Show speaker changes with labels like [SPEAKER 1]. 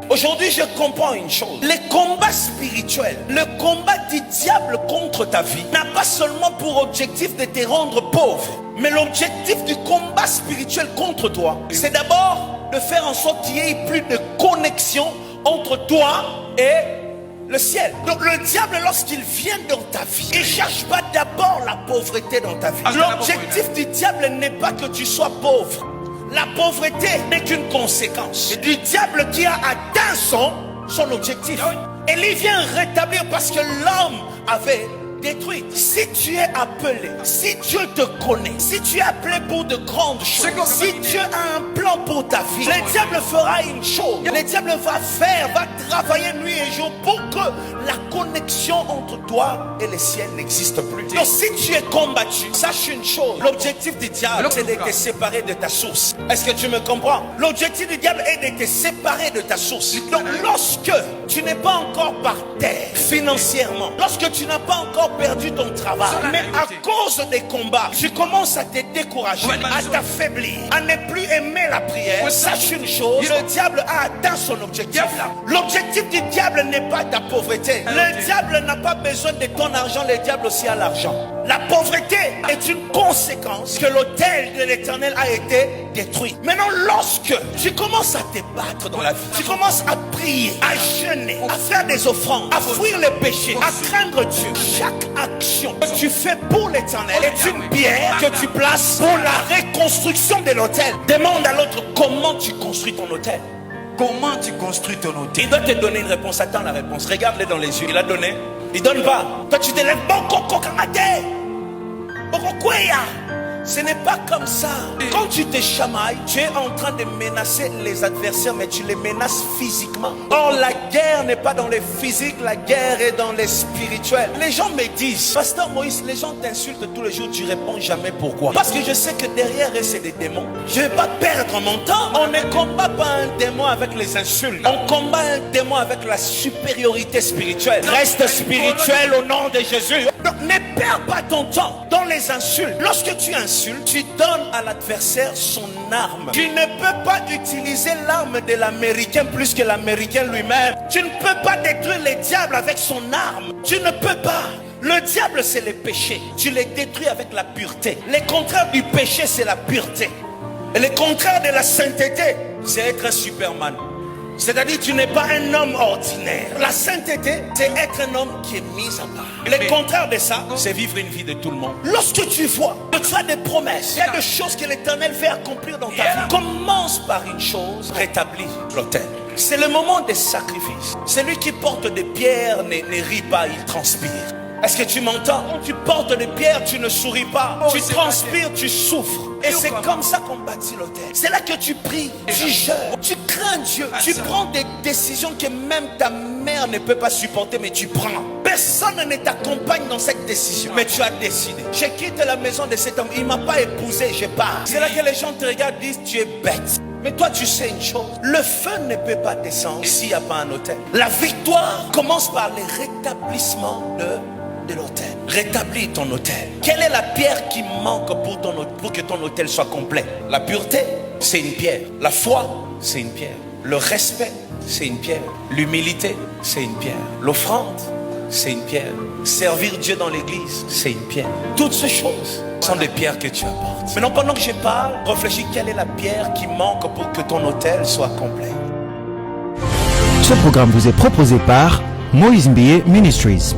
[SPEAKER 1] Aujourd'hui, je comprends une chose. Les combats spirituels, le combat du diable contre ta vie n'a pas seulement pour objectif de te rendre pauvre, mais l'objectif du combat spirituel contre toi, c'est d'abord de faire en sorte qu'il y ait plus de connexion entre toi et le ciel. Donc le diable, lorsqu'il vient dans ta vie, il ne cherche pas d'abord la pauvreté dans ta vie. L'objectif du diable n'est pas que tu sois pauvre. La pauvreté n'est qu'une conséquence du diable qui a atteint son objectif. Et il vient rétablir parce que l'homme avait détruit. Si tu es appelé, si Dieu te connaît, si tu es appelé pour de grandes choses, si Dieu a un plan pour ta vie, le diable fera une chose. Le diable va travailler nuit et jour pour que la connexion entre toi et le ciel n'existe plus. Donc si tu es combattu, sache une chose. L'objectif du diable, c'est de te séparer de ta source. Est-ce que tu me comprends? L'objectif du diable est de te séparer de ta source. Donc lorsque tu n'es pas encore par terre financièrement, lorsque tu n'as pas encore perdu ton travail, mais à cause des combats, tu commences à te décourager, à t'affaiblir, à ne plus aimer la prière, sache une chose, le diable a atteint son objectif. L'objectif du diable n'est pas ta pauvreté. Le diable n'a pas besoin de ton argent, le diable aussi a l'argent. La pauvreté est une conséquence que l'autel de l'Éternel a été détruit. Maintenant, lorsque tu commences à te battre dans la vie, tu commences à prier, à jeûner, à faire des offrandes, à fuir les péchés, à craindre Dieu, chaque action que tu fais pour l'Éternel est une pierre que tu places pour la reconstruction de l'autel. Demande à l'autre comment tu construis ton autel.
[SPEAKER 2] Comment tu construis ton hôtel?
[SPEAKER 1] Il doit te donner une réponse. Attends la réponse. Regarde-le dans les yeux. Il a donné. Il donne pas. Toi tu te lèves. Ce n'est pas comme ça. Quand tu te chamailles, tu es en train de menacer les adversaires, mais tu les menaces physiquement. Or, la guerre n'est pas dans les physiques, la guerre est dans les spirituels. Les gens me disent, Pasteur Moïse, les gens t'insultent tous les jours, tu réponds jamais pourquoi? Parce que je sais que derrière eux, c'est des démons. Je ne vais pas perdre mon temps. On ne combat pas un démon avec les insultes. On combat un démon avec la supériorité spirituelle. Reste spirituel au nom de Jésus. Donc, ne perds pas ton temps dans les insultes. Lorsque tu insultes, tu donnes à l'adversaire son arme. Tu ne peux pas utiliser l'arme de l'Américain plus que l'Américain lui-même. Tu ne peux pas détruire les diables avec son arme. Tu ne peux pas. Le diable, c'est le péché. Tu les détruis avec la pureté. Le contraire du péché, c'est la pureté. Et le contraire de la sainteté, c'est être un Superman. C'est-à-dire tu n'es pas un homme ordinaire. La sainteté, c'est être un homme qui est mis à part. Le contraire de ça, c'est vivre une vie de tout le monde. Lorsque tu vois que tu as des promesses, il y a des choses que l'Éternel veut accomplir dans ta vie, commence par une chose, rétablis l'autel. C'est le moment des sacrifices. Celui qui porte des pierres ne rit pas, il transpire. Est-ce que tu m'entends? Quand tu portes des pierres, tu ne souris pas. Tu transpires, tu souffres. Et c'est comme ça qu'on bâtit l'autel. C'est là que tu pries, tu jeûnes, tu crains Dieu. Tu prends des décisions que même ta mère ne peut pas supporter, mais tu prends. Personne ne t'accompagne dans cette décision, mais tu as décidé. Je quitte la maison de cet homme, il ne m'a pas épousé, je pars. C'est là que les gens te regardent et disent, tu es bête. Mais toi tu sais une chose, le feu ne peut pas descendre s'il n'y a pas un autel. La victoire commence par le rétablissement de l'autel. Rétablis ton autel. Quelle est la pierre qui manque pour que ton autel soit complet? La pureté, c'est une pierre. La foi, c'est une pierre. Le respect, c'est une pierre. L'humilité, c'est une pierre. L'offrande, c'est une pierre. Servir Dieu dans l'église, c'est une pierre. Toutes ces choses sont des pierres que tu apportes. Maintenant, pendant que je parle, réfléchis quelle est la pierre qui manque pour que ton autel soit complet.
[SPEAKER 3] Ce programme vous est proposé par Moïse Mbie Ministries.